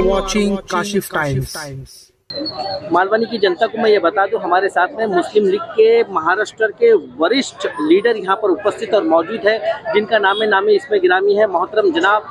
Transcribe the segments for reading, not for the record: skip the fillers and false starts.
watching Kashif Times. Malvani की जनता को मैं ये बता दूं, हमारे साथ में मुस्लिम लीग के महाराष्ट्र के वरिष्ठ लीडर यहाँ पर उपस्थित और मौजूद है, जिनका नाम नामी इसमें गिरामी है मोहतरम जनाब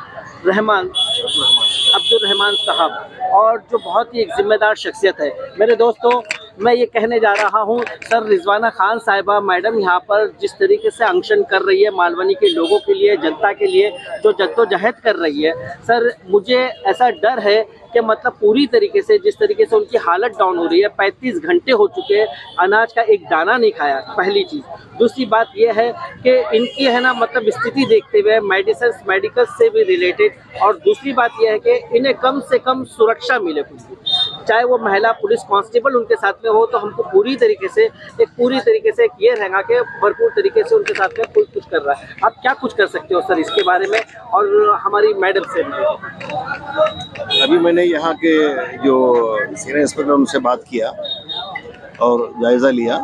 अब्दुल रहमान साहब, और जो बहुत ही एक जिम्मेदार शख्सियत है। मेरे दोस्तों, मैं ये कहने जा रहा हूँ, सर रिजवाना खान साहिबा मैडम यहाँ पर जिस तरीके से अनशन कर रही है मालवनी के लोगों के लिए, जनता के लिए जो जद्दोजहद कर रही है, सर मुझे ऐसा डर है कि मतलब पूरी तरीके से जिस तरीके से उनकी हालत डाउन हो रही है, 35 घंटे हो चुके हैं, अनाज का एक दाना नहीं खाया, पहली चीज़। दूसरी बात यह है कि इनकी है ना मतलब स्थिति देखते हुए मेडिकल से भी रिलेटेड, और दूसरी बात यह है कि इन्हें कम से कम सुरक्षा मिले कुछ भी, चाहे वो महिला पुलिस कांस्टेबल उनके साथ में हो, तो हमको पूरी तरीके से एक ये रहेगा कि भरपूर तरीके से उनके साथ में कोई कुछ कर रहा है। आप क्या कुछ कर सकते हो सर इसके बारे में, और हमारी मैडम से अभी मैंने यहाँ के जो सीनियर इंस्पेक्टर उनसे बात किया और जायज़ा लिया,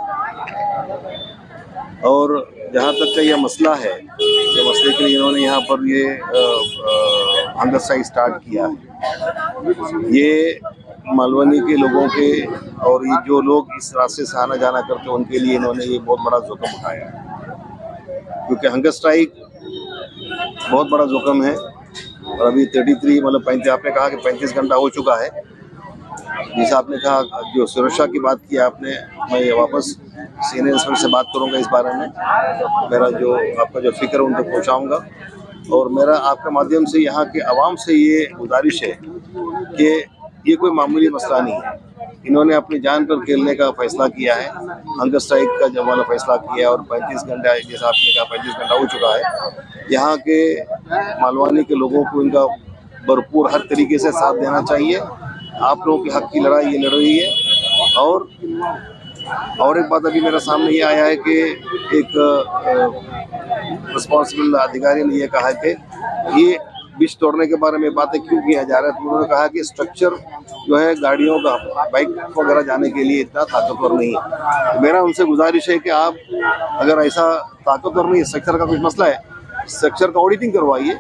और जहाँ तक का यह मसला है, ये मसले के लिए इन्होंने यहाँ पर ये हंगर स्ट्राइक स्टार्ट किया है। ये मालवनी के लोगों के और ये जो लोग इस रास्ते से आना जाना करते हैं उनके लिए इन्होंने ये बहुत बड़ा जोखिम उठाया है, क्योंकि हंगर स्ट्राइक बहुत बड़ा जोखिम है। और अभी 33 मतलब 35, आपने कहा कि 35 घंटा हो चुका है। जैसे आपने कहा जो सुरक्षा की बात की आपने, मैं वापस सीनियर इंस्पेक्टर से बात करूंगा इस बारे में, मेरा जो आपका जो फिक्र है उन तक पहुँचाऊँगा। और मेरा आपके माध्यम से यहाँ के आवाम से ये गुजारिश है कि ये कोई मामूली मसला नहीं है। इन्होंने अपनी जान पर खेलने का फैसला किया है, हंगर स्ट्राइक का जब वाला फैसला किया है, और 35 घंटा जैसा आपने कहा 35 घंटा हो चुका है। यहाँ के मालवानी के लोगों को इनका भरपूर हर तरीके से साथ देना चाहिए। आप लोगों के हक की लड़ाई ये लड़ रही है। और एक बात अभी मेरे सामने ये आया है कि एक रिस्पॉन्सिबल अधिकारी ने ये कहा कि ये बीच तोड़ने के बारे में बातें क्यों किया जा रहा है, तो उन्होंने कहा कि स्ट्रक्चर जो है गाड़ियों का, बाइक वगैरह जाने के लिए इतना ताकतवर नहीं है। तो मेरा उनसे गुजारिश है कि आप अगर ऐसा ताकतवर नहीं, स्ट्रक्चर का कुछ मसला है, स्ट्रक्चर का ऑडिटिंग करवाइए,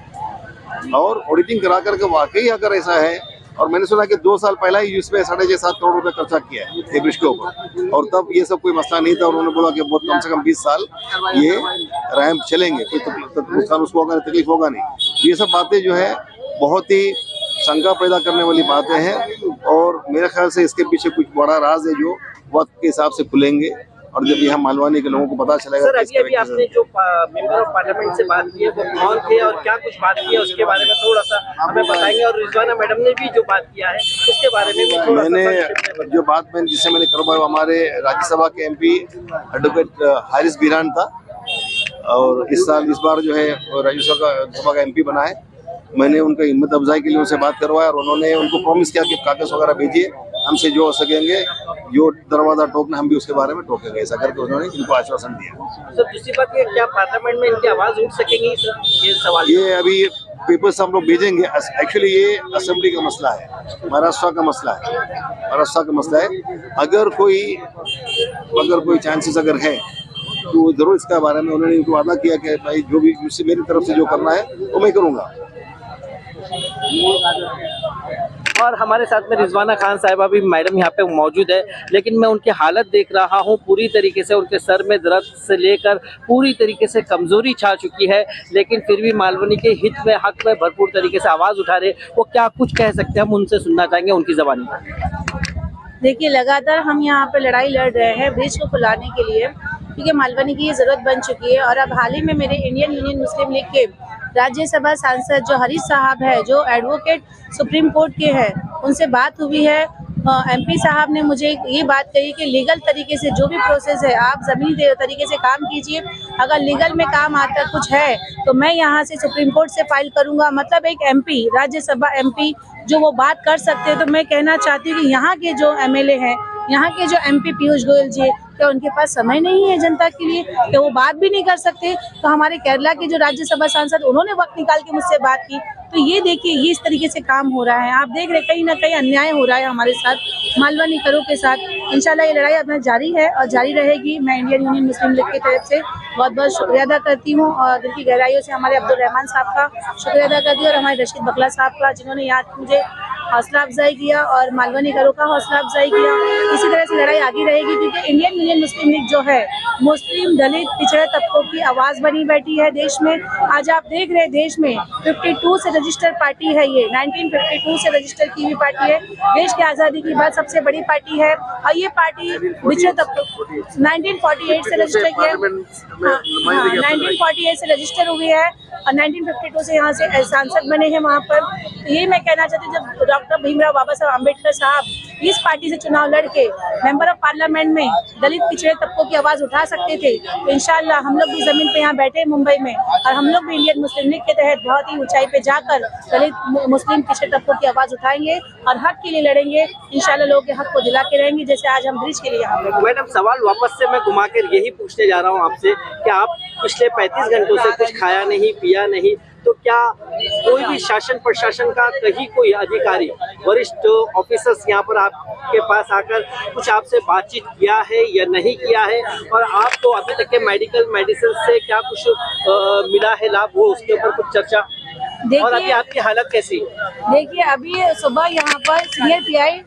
और ऑडिटिंग करा करके वाकई अगर ऐसा है, और मैंने सुना कि 2 साल पहला ही इसमें 6.5 करोड़ रुपए खर्चा किया है ये ब्रिज के ऊपर, और तब ये सब कोई मसला नहीं था। और उन्होंने बोला कि बहुत कम से कम 20 साल ये रैंप चलेंगे, कोई नुकसान उसको होगा नहीं, तकलीफ होगा नहीं। ये सब बातें जो है बहुत ही शंका पैदा करने वाली बातें हैं, और मेरे ख्याल से इसके पीछे कुछ बड़ा राज है जो वक्त के हिसाब से खुलेंगे। और जब यहाँ मालवानी के लोगों को पता चलेगा। सर अभी आपने जो मेंबर ऑफ पार्लियामेंट से बात की है वो कौन थे और क्या कुछ बात की है उसके बारे में थोड़ा सा हमें बताएंगे, और रिजवाना मैडम ने भी जो बात किया है उसके बारे में भी थोड़ा मैंने जो बात जिससे मैंने करवाया हमारे राज्यसभा के MP एडवोकेट हारिस बिरान था, और इस बार जो है राज्यसभा का MP बना है। मैंने उनका हिम्मत अफजाई के लिए उनसे बात करवाया, और उन्होंने उनको प्रॉमिस किया कि कागज वगैरह भेजिए, हमसे जो हो सकेंगे, जो दरवाजा टोकना हम भी उसके बारे में टोकेंगे, ऐसा करके उन्होंने इनको आश्वासन दिया। सर दूसरी बात ये, क्या पार्लियामेंट में इनकी आवाज उठ सकेंगी? ये सवाल ये अभी पेपर्स हम लोग भेजेंगे। एक्चुअली ये असेंबली का मसला है, महाराष्ट्र का मसला है। अगर कोई चांसेस अगर है तो जरूर इसका बारे में उन्होंने इनको वादा किया कि भाई जो भी मेरी तरफ से जो करना है वो मैं करूँगा। और हमारे साथ में रिजवाना खान साहिबा भी मैडम यहाँ पे मौजूद है, लेकिन मैं उनकी हालत देख रहा हूँ, पूरी तरीके से उनके सर में दर्द से लेकर पूरी तरीके से कमजोरी छा चुकी है, लेकिन फिर भी मालवनी के हित में, हक में भरपूर तरीके से आवाज़ उठा रहे। वो क्या कुछ कह सकते हैं, हम उनसे सुनना चाहेंगे उनकी ज़बानी। देखिए, लगातार हम यहाँ पे लड़ाई लड़ रहे हैं ब्रिज को खुलाने के लिए, क्योंकि मालवनी की ये ज़रूरत बन चुकी है। और अब हाल ही में मेरे इंडियन यूनियन मुस्लिम लीग के राज्यसभा सांसद जो हरीश साहब है, जो एडवोकेट सुप्रीम कोर्ट के हैं, उनसे बात हुई है। MP साहब ने मुझे ये बात कही कि लीगल तरीके से जो भी प्रोसेस है आप ज़मीनी तरीके से काम कीजिए, अगर लीगल में काम आता कुछ है तो मैं यहाँ से सुप्रीम कोर्ट से फाइल करूँगा। मतलब एक MP, राज्यसभा MP जो वो बात कर सकते हैं। तो मैं कहना चाहती हूँ कि यहाँ के जो MLA हैं, यहाँ के जो MP पीयूष गोयल जी, क्या उनके पास समय नहीं है जनता के लिए, क्या वो बात भी नहीं कर सकते? तो हमारे केरला के जो राज्यसभा सांसद, उन्होंने वक्त निकाल के मुझसे बात की। तो ये देखिए, ये इस तरीके से काम हो रहा है। आप देख रहे कहीं ना कहीं अन्याय हो रहा है हमारे साथ, मालवनी करों के साथ। इंशाल्लाह ये लड़ाई अपना जारी है और जारी रहेगी। मैं इंडियन यूनियन मुस्लिम लीग की तरफ से बहुत बहुत शुक्रिया अदा करती हूँ, और दिल की गहराइयों से हमारे अब्दुल रहमान साहब का शुक्रिया अदा करती हूँ, और हमारे रशीद बकला साहब का, जिन्होंने यहाँ मुझे हौसला अफजाई किया और मालवनीकरों का हौसला अफजाई किया। इसी तरह से लड़ाई आगे रहेगी, क्योंकि इंडियन यूनियन मुस्लिम लीग जो है मुस्लिम दलित पिछड़े तबकों की आवाज़ बनी बैठी है देश में। आज आप देख रहे हैं देश में 52 से रजिस्टर्ड पार्टी है, ये 1952 से रजिस्टर की हुई पार्टी है। देश की आज़ादी की बाद सबसे बड़ी पार्टी है और ये पार्टी पिछड़े तबकों 1948 से रजिस्टर किया है। 1948 से रजिस्टर हुई है और 1952 से यहाँ से सांसद बने हैं वहाँ पर। तो यही मैं कहना चाहती हूँ, जब डॉक्टर भीमराव बाबा साहब अम्बेडकर साहब इस पार्टी से चुनाव लड़के मेंबर ऑफ पार्लियामेंट में दलित पिछड़े तबकों की आवाज़ उठा सकते थे, तो इंशाल्लाह हम लोग भी ज़मीन पे यहाँ बैठे मुंबई में और हम लोग भी इंडियन मुस्लिम लीग के तहत बहुत ही ऊंचाई पे जाकर दलित मुस्लिम पिछड़े तबकों की आवाज़ उठाएंगे और हक के लिए लड़ेंगे। इंशाल्लाह लोगों के हक को दिला के रहेंगे, जैसे आज हम ब्रिज के लिए यहाँ पे। मैडम, सवाल वापस से मैं घुमा कर यही पूछने जा रहा हूँ आपसे कि आप पिछले 35 घंटों से कुछ खाया नहीं पिया नहीं, तो क्या कोई भी शासन प्रशासन का कहीं कोई अधिकारी वरिष्ठ ऑफिसर्स यहाँ पर आपके पास आकर कुछ आपसे बातचीत किया है या नहीं किया है, और आपको अभी तक के मेडिसिन से क्या कुछ मिला है लाभ, वो उसके ऊपर कुछ चर्चा? और अभी आपकी हालत कैसी? देखिए, अभी सुबह यहाँ पर senior pi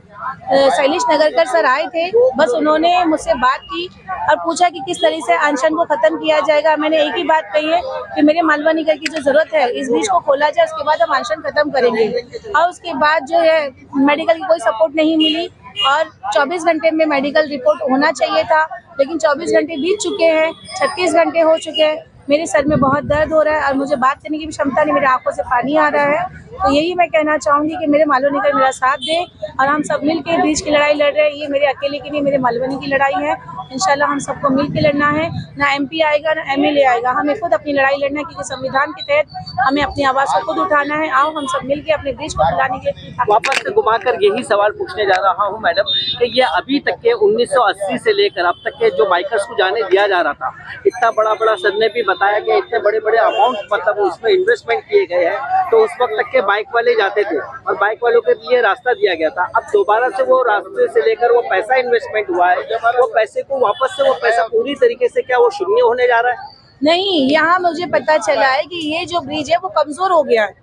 Shailesh Nagarkar sir आए थे, बस उन्होंने मुझसे बात की और पूछा कि किस तरह से अनशन को खत्म किया जाएगा। मैंने एक ही बात कही है कि मेरे मालवनीकर की जो जरूरत है इस ब्रिज को खोला जाए, उसके बाद हम अनशन खत्म करेंगे। और उसके बाद जो है मेडिकल की कोई सपोर्ट नहीं मिली और 24 घंटे में मेडिकल रिपोर्ट होना चाहिए था, लेकिन 24 घंटे बीत चुके हैं, 36 घंटे हो चुके हैं। मेरे सर में बहुत दर्द हो रहा है और मुझे बात करने की भी क्षमता नहीं, मेरी आंखों से पानी आ रहा है। तो यही मैं कहना चाहूँगी कि मेरे मालवनीकर मेरा साथ दे और हम सब मिल के ब्रिज की लड़ाई लड़ रहे हैं। ये मेरे अकेले की नहीं, मेरे मालवनी की लड़ाई है। इंशाल्लाह हम सबको मिल के लड़ना है, ना एमपी आएगा ना एमएलए आएगा, हमें खुद अपनी लड़ाई लड़ना है, क्योंकि संविधान के तहत हमें अपनी आवाज़ को खुद उठाना है। आओ हम सब मिल के अपने ब्रिज को खिलाने के लिए। वापस से घुमाकर यही सवाल पूछने जा रहा हूँ मैडम कि ये अभी तक के 1980 से लेकर अब तक के जो बाइकर्स को जाने दिया जा रहा था, इतना बड़ा सर ने भी बताया कि इतने बड़े अमाउंट मतलब उसमें इन्वेस्टमेंट किए गए हैं, तो उस वक्त तक के बाइक वाले जाते थे और बाइक वालों के लिए रास्ता दिया गया था। अब दोबारा से वो रास्ते से लेकर वो पैसा इन्वेस्टमेंट हुआ है, वो पैसे को वापस से वो पैसा पूरी तरीके से क्या वो शून्य होने जा रहा है? नहीं, यहाँ मुझे पता चला है कि ये जो ब्रिज है वो कमजोर हो गया है।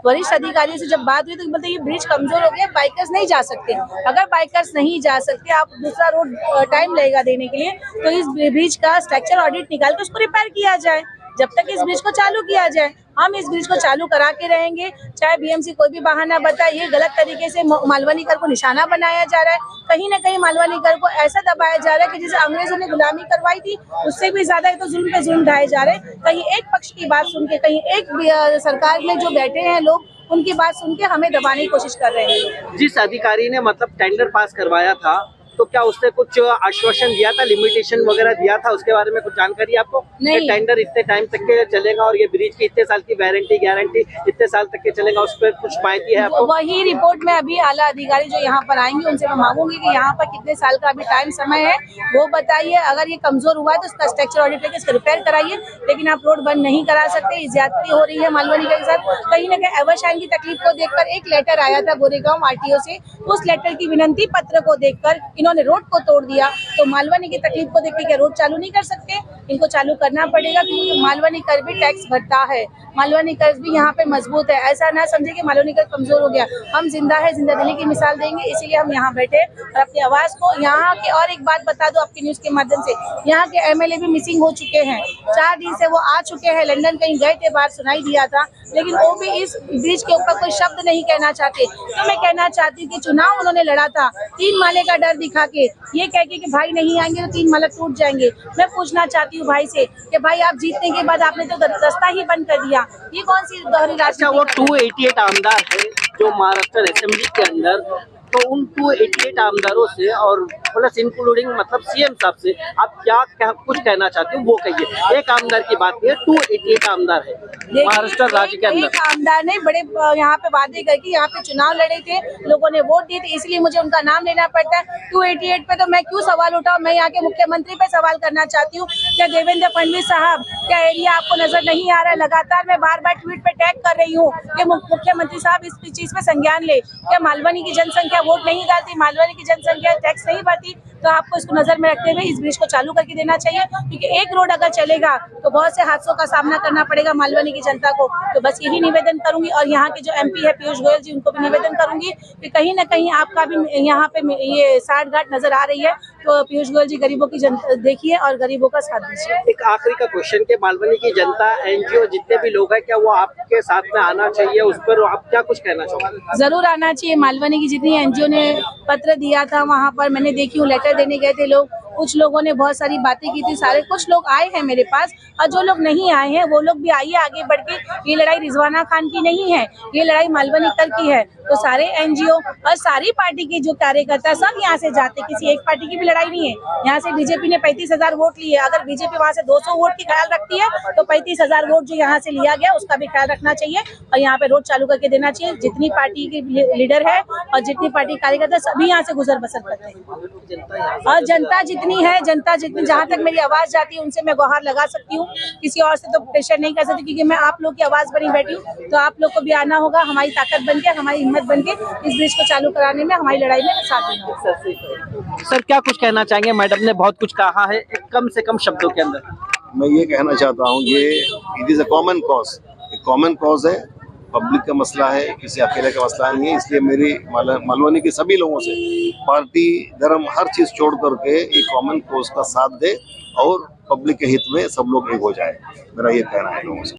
वरिष्ठ अधिकारियों से जब बात हुई तो बोलते ये ब्रिज कमजोर हो गया, बाइकर्स नहीं जा सकते। अगर बाइकर्स नहीं जा सकते, आप दूसरा रोड टाइम लगेगा देने के लिए, तो इस ब्रिज का स्ट्रक्चर ऑडिट निकाल कर उसको रिपेयर किया जाए, जब तक इस ब्रिज को चालू किया जाए। हम इस ब्रिज को चालू करा के रहेंगे, चाहे बीएमसी कोई भी बहाना बताए। ये गलत तरीके से मालवनीकर को निशाना बनाया जा रहा है, कहीं ना कहीं मालवनीकर को ऐसा दबाया जा रहा है कि जैसे अंग्रेजों ने गुलामी करवाई थी उससे भी ज्यादा तो जुल्म पे जुल्म ढाए जा रहे हैं। कहीं एक पक्ष की बात सुन के, कहीं एक सरकार में जो बैठे हैं लोग उनकी बात सुन के हमें दबाने की कोशिश कर रहे हैं। जिस अधिकारी ने मतलब टेंडर पास करवाया था, तो क्या उसने कुछ आश्वासन दिया था, लिमिटेशन वगैरह दिया था, उसके बारे में कुछ जानकारी आपको? नहीं। टेंडर इतने टाइम तक के चलेगा और ये ब्रिज की इतने साल की गारंटी इतने साल तक के चलेगा, उस पर कुछ माहिती है आपको? वही रिपोर्ट में अभी आला अधिकारी जो यहाँ पर आएंगे उनसे मैं मांगूंगी कि यहाँ पर कितने साल का अभी टाइम समय है वो बताइए। अगर ये कमजोर हुआ है तो उसका स्ट्रक्चर ऑडिट करके इसको रिपेयर कराइए, लेकिन आप रोड बंद नहीं करा सकते। ज्यादती हो रही है मालवनीकर के साथ। कहीं ना कहीं एवरशाइन की तकलीफ को देखकर एक लेटर आया था गोरेगांव आरटीओ से, उस लेटर की विनती पत्र को देखकर इन्होंने रोड को तोड़ दिया। तो मालवनी की तकलीफ को देख के क्या रोड चालू नहीं कर सकते? इनको चालू करना पड़ेगा, क्योंकि मालवनीकर भी टैक्स भरता है, मालवनीकर भी यहाँ पे मजबूत है। ऐसा ना समझे कि मालवनीकर कमजोर हो गया। हम जिंदा है, जिंदा दिली की मिसाल देंगे, इसीलिए हम यहाँ बैठे और अपनी आवाज को यहाँ के। और एक बात बता दो आपकी न्यूज के माध्यम से, यहाँ के एमएलए भी मिसिंग हो चुके हैं। 4 दिन से वो आ चुके हैं, लंदन कहीं गए थे, बाहर सुनाई दिया था, लेकिन वो भी इस ब्रिज के ऊपर कोई शब्द नहीं कहना चाहते। तो मैं कहना चाहती हूँ कि चुनाव उन्होंने लड़ा था 3 माले का डर दिखा के, ये कह के कि भाई नहीं आएंगे तो 3 माला टूट जाएंगे। मैं पूछना चाहती हूँ भाई से कि भाई आप जीतने के बाद आपने तो रास्ता ही बंद कर दिया, ये कौन सी दोहरी रास्ता? वो 288 आमदार है जो महाराष्ट्र असेंबली के अंदर, तो उन 288 आमदारों से और प्लस इंक्लूडिंग मतलब सीएम साहब से आप क्या कुछ कहना चाहते हो वो कहिए। एक आमदार की बात है, 288 आमदार है महाराष्ट्र राज्य के अंदर। एक आमदार ने बड़े यहाँ पे वादे करके यहाँ पे चुनाव लड़े थे, लोगों ने वोट दिए थे, इसलिए मुझे उनका नाम लेना पड़ता है। 288 पे तो मैं क्यों सवाल उठाऊं? मैं यहाँ के मुख्यमंत्री पे सवाल करना चाहती हूँ। क्या देवेंद्र फडणवीस साहब, क्या एरिया आपको नजर नहीं आ रहा है? लगातार मैं बार ट्वीट पे टैग कर रही हूँ कि मुख्यमंत्री साहब इस चीज पे संज्ञान ले। क्या मालवनी की जनसंख्या वोट नहीं डालती? मालवनी की जनसंख्या टैक्स नहीं भरती? तो आपको इसको नजर में रखते हुए इस ब्रिज को चालू करके देना चाहिए, क्योंकि एक रोड अगर चलेगा तो बहुत से हादसों का सामना करना पड़ेगा मालवनी की जनता को। तो बस यही निवेदन करूंगी, और यहाँ के जो MP है पीयूष गोयल जी, उनको भी निवेदन करूंगी कि कहीं ना कहीं आपका भी यहाँ पे ये साठ घाट नजर आ रही है, तो पीयूष गोयल जी गरीबों की जनता देखिए और गरीबों का साथ दीजिए। एक आखिरी का क्वेश्चन के मालवनी की जनता, NGO जितने भी लोग हैं, क्या वो आपके साथ में आना चाहिए? उस पर आप क्या कुछ कहना चाहोगे? जरूर आना चाहिए। मालवनी की जितनी NGO ने पत्र दिया था, वहाँ पर मैंने देखी हूँ, लेटर देने गए थे लोग, कुछ लोगों ने बहुत सारी बातें की थी, सारे कुछ लोग आए हैं मेरे पास, और जो लोग नहीं आए हैं वो लोग भी आइए आगे बढ़ के। ये लड़ाई रिजवाना खान की नहीं है, ये लड़ाई मालवनी कर की है। तो सारे NGO और सारी पार्टी के जो कार्यकर्ता सब यहाँ से जाते, किसी एक पार्टी की भी लड़ाई नहीं है। यहाँ से बीजेपी ने 35,000 वोट लिए, अगर बीजेपी वहाँ से 200 वोट की ख्याल रखती है तो 35,000 वोट जो यहाँ से लिया गया उसका भी ख्याल रखना चाहिए, और यहाँ पे रोड चालू करके देना चाहिए। जितनी पार्टी के लीडर है और जितनी पार्टी कार्यकर्ता सभी यहाँ से गुजर बसर करते हैं, और जनता जितनी है, जनता जितनी, जहाँ तक मेरी आवाज जाती है उनसे मैं गुहार लगा सकती हूँ, किसी और से तो प्रेशर नहीं कर सकती, क्योंकि मैं आप लोग की आवाज बनी बैठी हूँ। तो आप लोग को भी आना होगा, हमारी ताकत बन के, हमारी हिम्मत बन के इस ब्रिज को चालू कराने में, हमारी लड़ाई में साथ देना होगा। सर क्या कुछ कहना चाहेंगे? मैडम ने बहुत कुछ कहा है, एक कम से कम शब्दों के अंदर। मैं ये कहना चाहता हूँ, ये it is a common cause, एक कॉमन कॉज है, पब्लिक का मसला है, किसी अकेले का मसला नहीं है। इसलिए मेरी मालवनी के सभी लोगों से पार्टी धर्म हर चीज़ छोड़ करके एक कॉमन कॉज का साथ दे और पब्लिक के हित में सब लोग एक हो जाए, मेरा ये कहना है लोगों से।